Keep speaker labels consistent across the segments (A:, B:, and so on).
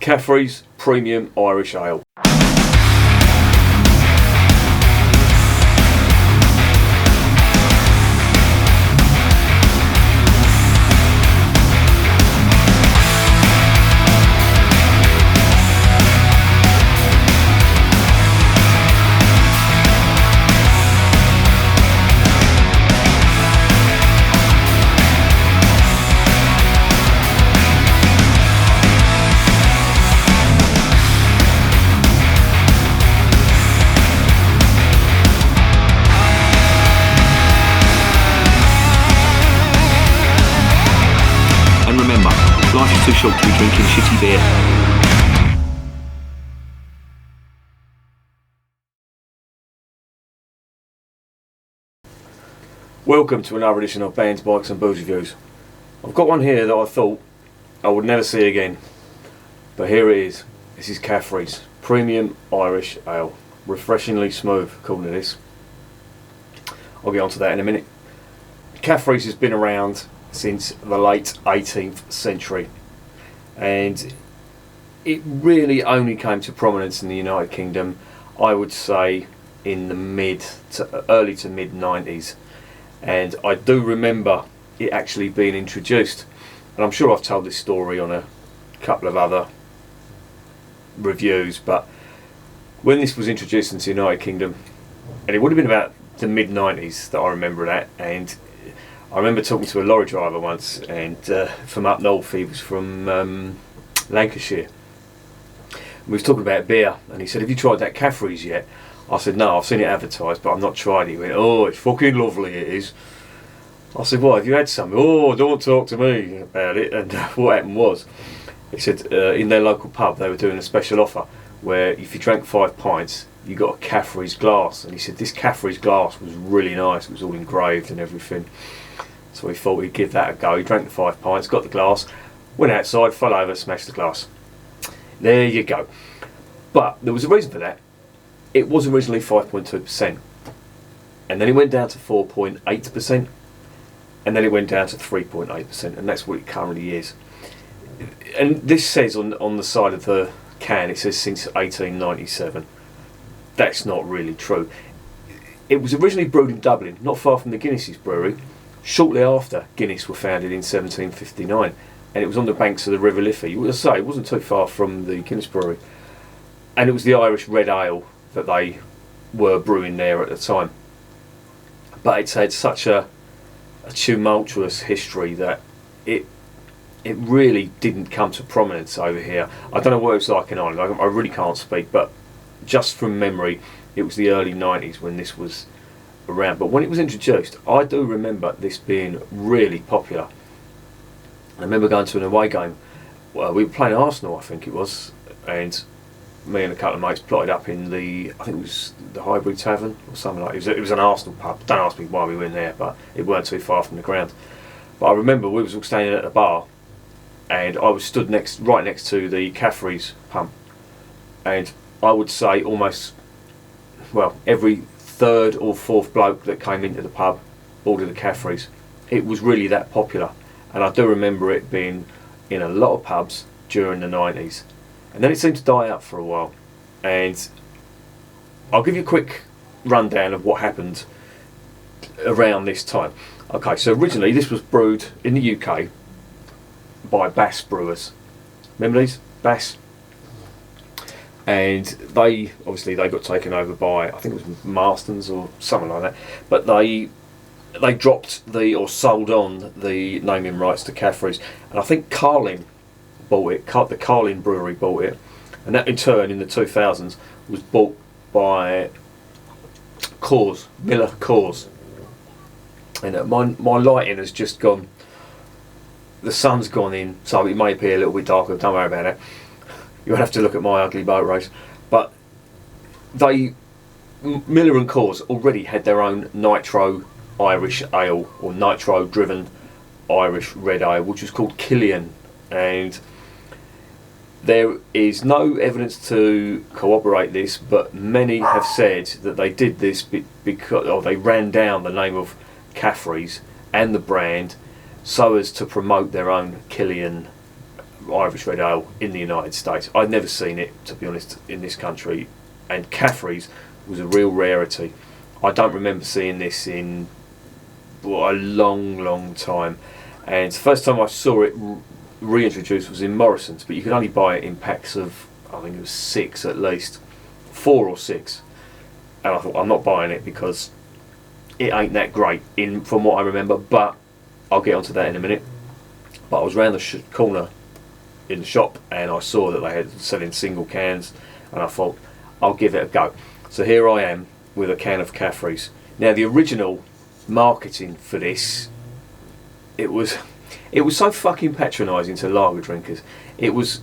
A: Cafferys Premium Irish Ale.
B: Life is too short to be drinking shitty beer.
A: Welcome to another edition of Bands, Bikes and Booze Reviews. I've got one here that I thought I would never see again, but here it is. This is Cafferys Premium Irish Ale. Refreshingly smooth, according to this. I'll get onto that in a minute. Cafferys has been around since the late 18th century, and it really only came to prominence in the United Kingdom, I would say, in the early to mid 90s. And I do remember it actually being introduced, and I'm sure I've told this story on a couple of other reviews, but when this was introduced into the United Kingdom, and it would have been about the mid 90s that I remember that, and I remember talking to a lorry driver once, and from up north. He was from Lancashire. We was talking about beer, and he said, "Have you tried that Cafferys yet?" I said, "No, I've seen it advertised, but I've not tried it." He went, "Oh, it's fucking lovely, it is." I said, "Well, have you had some?" "Oh, don't talk to me about it." And what happened was, he said in their local pub they were doing a special offer where if you drank 5 pints, you got a Cafferys glass. And he said this Cafferys glass was really nice. It was all engraved and everything. So he thought he'd give that a go. He drank the 5 pints, got the glass, went outside, fell over, smashed the glass. There you go. But there was a reason for that. It was originally 5.2%. And then it went down to 4.8%. And then it went down to 3.8%. And that's what it currently is. And this says on the side of the can, it says since 1897. That's not really true. It was originally brewed in Dublin, not far from the Guinness's brewery. Shortly after, Guinness were founded in 1759, and it was on the banks of the River Liffey. As I say, it wasn't too far from the Guinness brewery, and it was the Irish red ale that they were brewing there at the time. But it's had such a tumultuous history that it really didn't come to prominence over here. I don't know what it was like in Ireland. I really can't speak, but just from memory, it was the early 90s when this was around. But when it was introduced, I do remember this being really popular. I remember going to an away game. Well, we were playing Arsenal, I think it was, and me and a couple of mates plotted up in I think it was the Highbury Tavern or something like that. It was an Arsenal pub. Don't ask me why we were in there, but it weren't too far from the ground. But I remember we was all standing at a bar, and I was stood right next to the Cafferys pump, and I would say almost, well, every third or fourth bloke that came into the pub ordered a Cafferys. It was really that popular, and I do remember it being in a lot of pubs during the 90s, and then it seemed to die out for a while. And I'll give you a quick rundown of what happened around this time. Okay, so originally this was brewed in the UK by Bass brewers. Remember these? Bass? And they got taken over by, I think it was Marston's or something like that, but they dropped or sold on the naming rights to Cafferys, and I think Carlin bought it. The Carlin Brewery bought it, and that in turn in the 2000s was bought by Coors. And my lighting has just gone. The sun's gone in, so it may appear a little bit darker. Don't worry about it. You'll have to look at my ugly boat race. But Miller and Coors already had their own nitro Irish ale, or nitro driven Irish red ale, which was called Killian, and there is no evidence to corroborate this, but many have said that they did this because they ran down the name of Cafferys and the brand so as to promote their own Killian Irish Red Ale in the United States. I'd never seen it, to be honest, in this country, and Cafferys was a real rarity. I don't remember seeing this in a long time, and the first time I saw it reintroduced was in Morrison's, but you could only buy it in packs of, I think it was 6 at least, 4 or 6, and I thought, I'm not buying it because it ain't that great from what I remember, but I'll get onto that in a minute. But I was round the corner in the shop and I saw that they had selling single cans, and I thought, I'll give it a go. So here I am with a can of Cafferys. Now the original marketing for this, it was so fucking patronising to lager drinkers. It was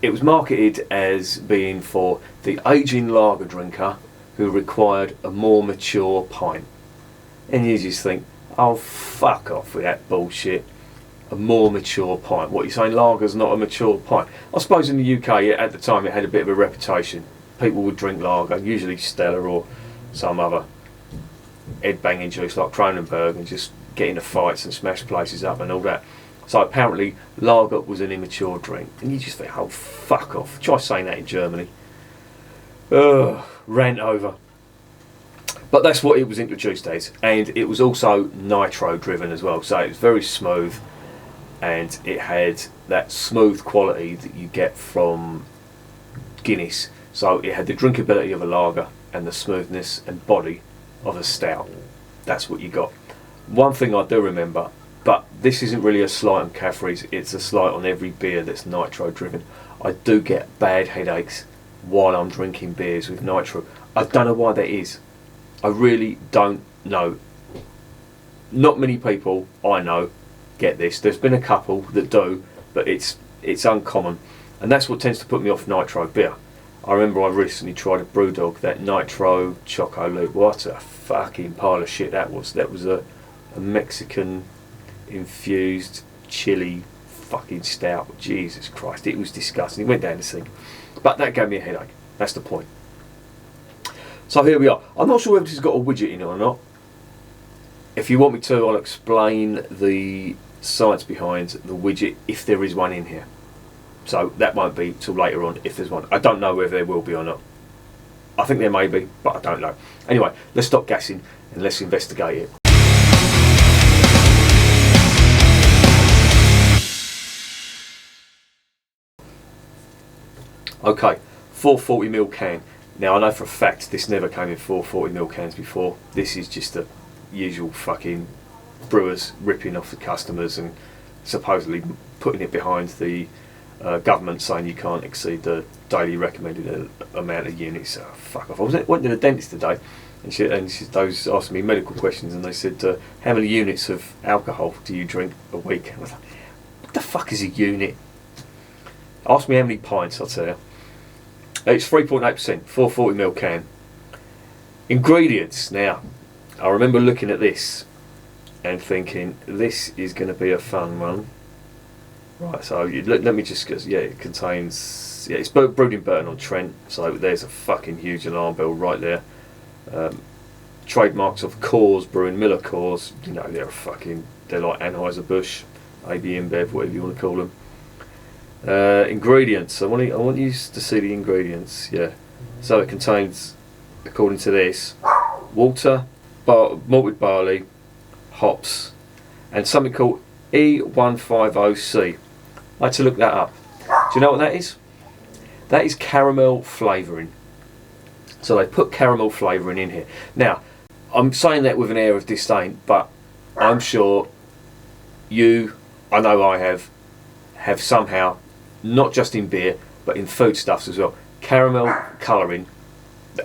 A: marketed as being for the ageing lager drinker who required a more mature pint. And you just think, oh, fuck off with that bullshit. A more mature pint. What, you're saying lager's not a mature pint? I suppose in the UK at the time it had a bit of a reputation. People would drink lager, usually Stella or some other head-banging juice like Kronenberg, and just get into fights and smash places up and all that. So apparently lager was an immature drink. And you just think, oh, fuck off. Try saying that in Germany. Ugh, rant over. But that's what it was introduced as, and it was also nitro driven as well, so it was very smooth, and it had that smooth quality that you get from Guinness. So it had the drinkability of a lager and the smoothness and body of a stout. That's what you got. One thing I do remember, but this isn't really a slight on Cafferys, it's a slight on every beer that's nitro driven. I do get bad headaches while I'm drinking beers with nitro. I don't know why that is. I really don't know. Not many people I know get this. There's been a couple that do, but it's uncommon, and that's what tends to put me off nitro beer. I remember I recently tried a Brewdog, that nitro Choco Loop. What a fucking pile of shit that was. That was a Mexican infused chili fucking stout. Jesus Christ, it was disgusting. It went down the sink. But that gave me a headache. That's the point. So here we are. I'm not sure whether this has got a widget in it or not. If you want me to, I'll explain the science behind the widget if there is one in here. So that won't be till later on if there's one. I don't know whether there will be or not. I think there may be, but I don't know. Anyway, let's stop gassing and let's investigate it. Okay, 440ml can. Now I know for a fact this never came in 440ml cans before. This is just the usual fucking brewers ripping off the customers and supposedly putting it behind the government saying you can't exceed the daily recommended amount of units. Oh, fuck off. I went to the dentist today and they was asking me medical questions, and they said, how many units of alcohol do you drink a week? And I was like, what the fuck is a unit? Ask me how many pints, I'll tell you. It's 3.8%, 440ml can. Ingredients. Now, I remember looking at this and thinking, this is going to be a fun one. Right, so let me just, yeah, it contains, yeah, it's brewed in Burton-on-Trent, so there's a fucking huge alarm bell right there. Trademarks of Coors Brewing, Miller Coors, you know, they're like Anheuser-Busch, AB InBev, whatever you want to call them. Ingredients. I want you to see the ingredients. Yeah. So it contains, according to this, water, malted barley, hops, and something called E150C. I had to look that up. Do you know what that is? That is caramel flavouring. So they put caramel flavouring in here. Now, I'm saying that with an air of disdain, but I'm sure I know I have somehow, not just in beer, but in foodstuffs as well. Caramel colouring.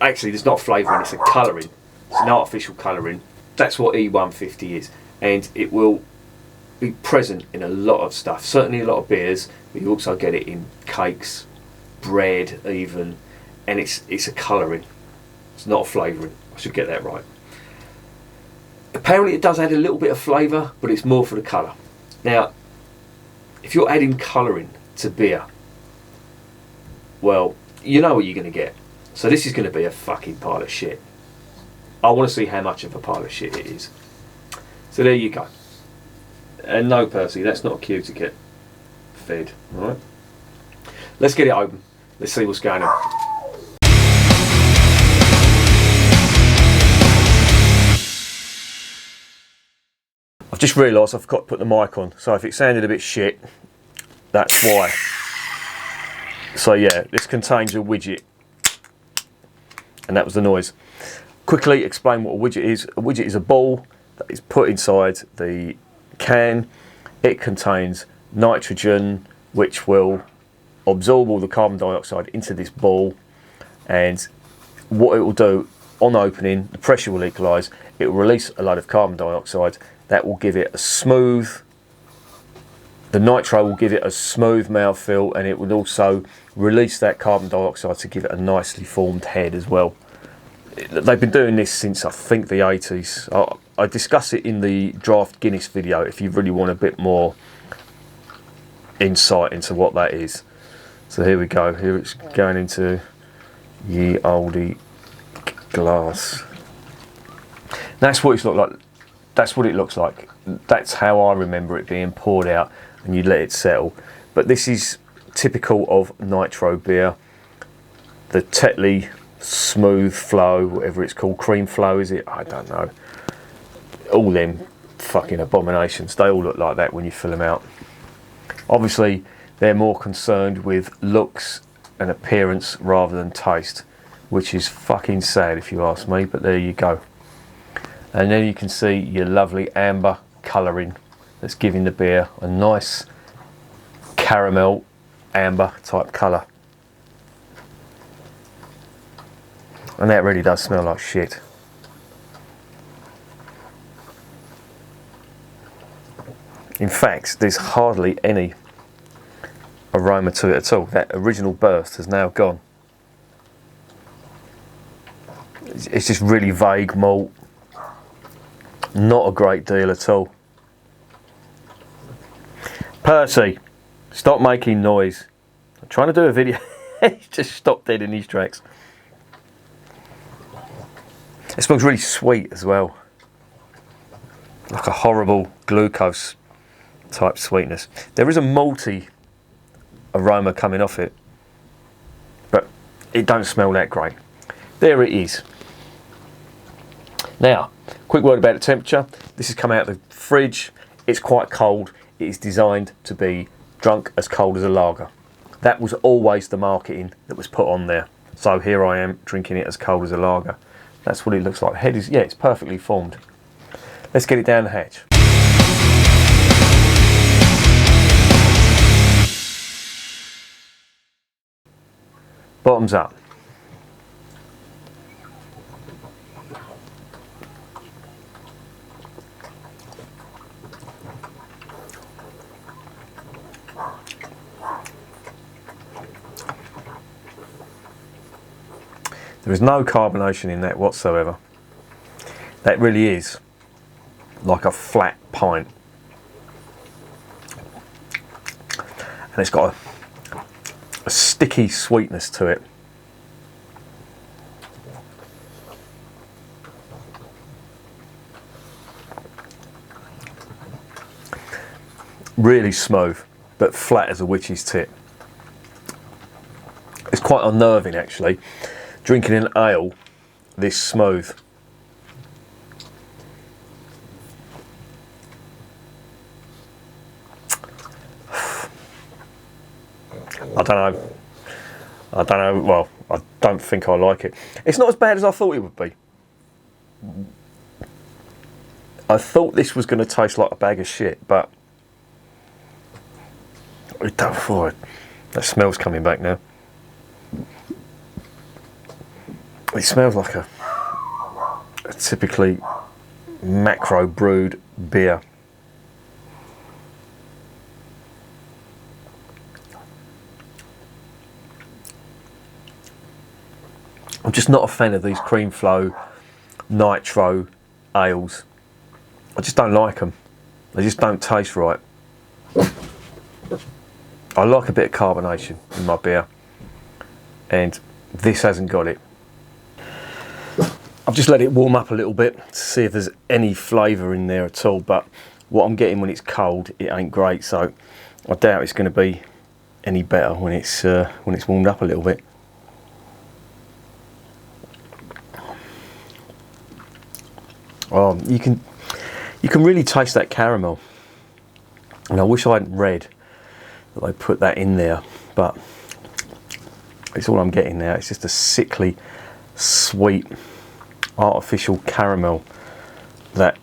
A: Actually, there's not flavouring, it's a colouring. It's an artificial colouring. That's what E150 is. And it will be present in a lot of stuff. Certainly a lot of beers, but you also get it in cakes, bread even. And it's a colouring. It's not a flavouring. I should get that right. Apparently it does add a little bit of flavour, but it's more for the colour. Now, if you're adding colouring to beer, well, you know what you're going to get. So this is going to be a fucking pile of shit. I want to see how much of a pile of shit it is. So there you go. And no, Percy, that's not a cue to get fed. All right. Let's get it open. Let's see what's going on. I've just realised I've got to put the mic on, so if it sounded a bit shit, that's why. So yeah, this contains a widget, and that was the noise. Quickly explain what a widget is. A widget is a ball that is put inside the can. It contains nitrogen, which will absorb all the carbon dioxide into this ball, and what it will do on opening, the pressure will equalise, it will release a load of carbon dioxide. That will give it a smooth, the nitro will give it a smooth mouthfeel, and it will also release that carbon dioxide to give it a nicely formed head as well. They've been doing this since I think the 80s. I discuss it in the Draft Guinness video if you really want a bit more insight into what that is. So here we go. Here it's going into ye oldie glass. That's what it's looked like. That's what it looks like. That's how I remember it being poured out, and you let it settle. But this is typical of nitro beer. The Tetley smooth flow, whatever it's called, cream flow is it? I don't know. All them fucking abominations. They all look like that when you fill them out. Obviously, they're more concerned with looks and appearance rather than taste, which is fucking sad if you ask me, but there you go. And then you can see your lovely amber colouring that's giving the beer a nice caramel amber type colour. And that really does smell like shit. In fact, there's hardly any aroma to it at all. That original burst has now gone. It's just really vague malt. Not a great deal at all. Percy, stop making noise. I'm trying to do a video. He's just stopped dead in his tracks. It smells really sweet as well. Like a horrible glucose type sweetness. There is a malty aroma coming off it, but it don't smell that great. There it is. Now, quick word about the temperature. This has come out of the fridge. It's quite cold. It is designed to be drunk as cold as a lager. That was always the marketing that was put on there. So here I am drinking it as cold as a lager. That's what it looks like. Head is, yeah, it's perfectly formed. Let's get it down the hatch. Bottoms up. There is no carbonation in that whatsoever. That really is like a flat pint. And it's got a sticky sweetness to it. Really smooth, but flat as a witch's tit. It's quite unnerving actually, drinking an ale this smooth. I don't know, well, I don't think I like it. It's not as bad as I thought it would be. I thought this was going to taste like a bag of shit, but it don't for it. That smell's coming back now. It smells like a typically macro brewed beer. I'm just not a fan of these cream flow nitro ales. I just don't like them. They just don't taste right. I like a bit of carbonation in my beer, and this hasn't got it. I've just let it warm up a little bit to see if there's any flavour in there at all, but what I'm getting when it's cold, it ain't great, so I doubt it's going to be any better when it's warmed up a little bit. You can really taste that caramel, and I wish I hadn't read that they put that in there, but it's all I'm getting now. It's just a sickly, sweet, artificial caramel that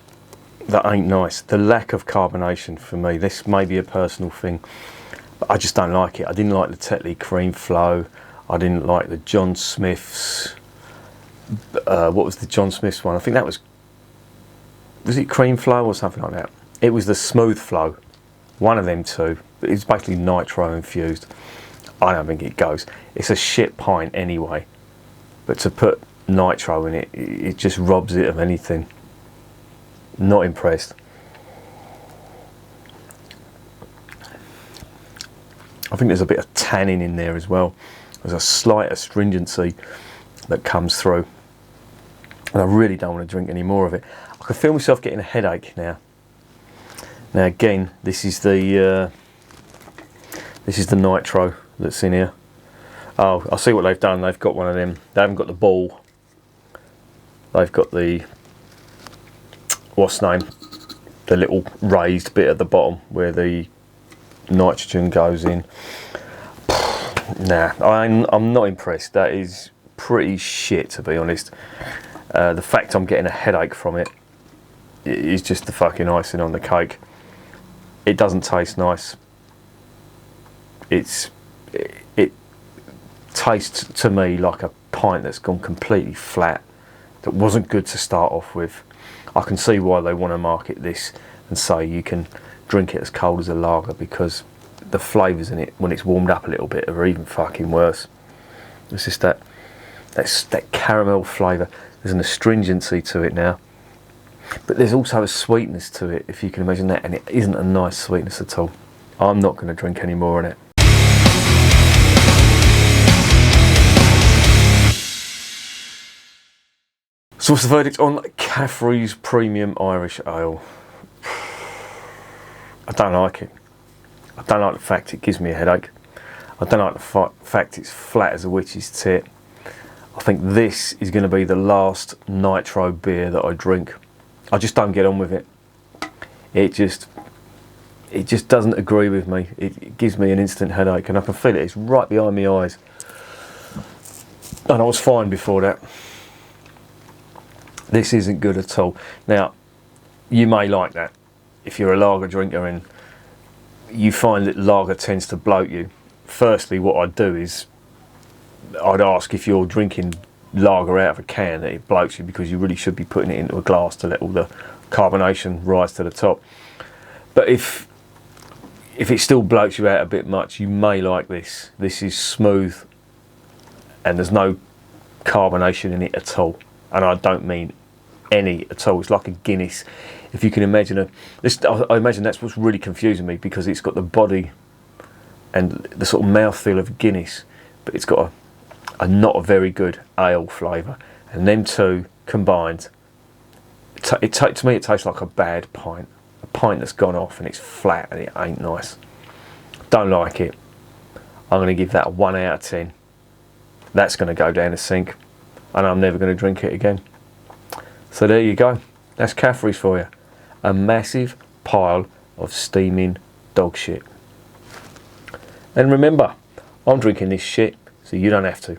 A: ain't nice. The lack of carbonation for me, this may be a personal thing, but I just don't like it. I didn't like the Tetley Cream Flow. I didn't like the John Smith's. What was the John Smith's one? I think that was it Cream Flow or something like that? It was the Smooth Flow, one of them two. But it's basically nitro infused. I don't think it goes. It's a shit pint anyway, but to put nitro in it, it just robs it of anything. Not impressed. I think there's a bit of tannin in there as well. There's a slight astringency that comes through, and I really don't want to drink any more of it. I can feel myself getting a headache now. Now again, this is the nitro that's in here. Oh, I see what they've done. They've got one of them. They haven't got the ball. They've got the, what's the name? The little raised bit at the bottom where the nitrogen goes in. Nah, I'm not impressed. That is pretty shit, to be honest. The fact I'm getting a headache from it is just the fucking icing on the cake. It doesn't taste nice. It tastes to me like a pint that's gone completely flat, that wasn't good to start off with. I can see why they want to market this and say you can drink it as cold as a lager, because the flavours in it when it's warmed up a little bit are even fucking worse. It's just that caramel flavour. There's an astringency to it now, but there's also a sweetness to it, if you can imagine that, and it isn't a nice sweetness at all. I'm not going to drink any more in it. So what's the verdict on Cafferys Premium Irish Ale? I don't like it. I don't like the fact it gives me a headache. I don't like the fact it's flat as a witch's tit. I think this is going to be the last nitro beer that I drink. I just don't get on with it. It just doesn't agree with me. It gives me an instant headache, and I can feel it. It's right behind my eyes. And I was fine before that. This isn't good at all. Now, you may like that if you're a lager drinker and you find that lager tends to bloat you. Firstly, what I'd do is I'd ask, if you're drinking lager out of a can, that it bloats you, because you really should be putting it into a glass to let all the carbonation rise to the top. But if it still bloats you out a bit much, you may like this. This is smooth and there's no carbonation in it at all. And I don't mean any at all. It's like a Guinness. If you can imagine I imagine that's what's really confusing me, because it's got the body and the sort of mouthfeel of Guinness, but it's got a not a very good ale flavour. And them two combined, to me it tastes like a bad pint. A pint that's gone off and it's flat and it ain't nice. Don't like it. I'm going to give that a 1 out of 10. That's going to go down the sink, and I'm never going to drink it again. So there you go. That's Cafferys for you. A massive pile of steaming dog shit. And remember, I'm drinking this shit so you don't have to.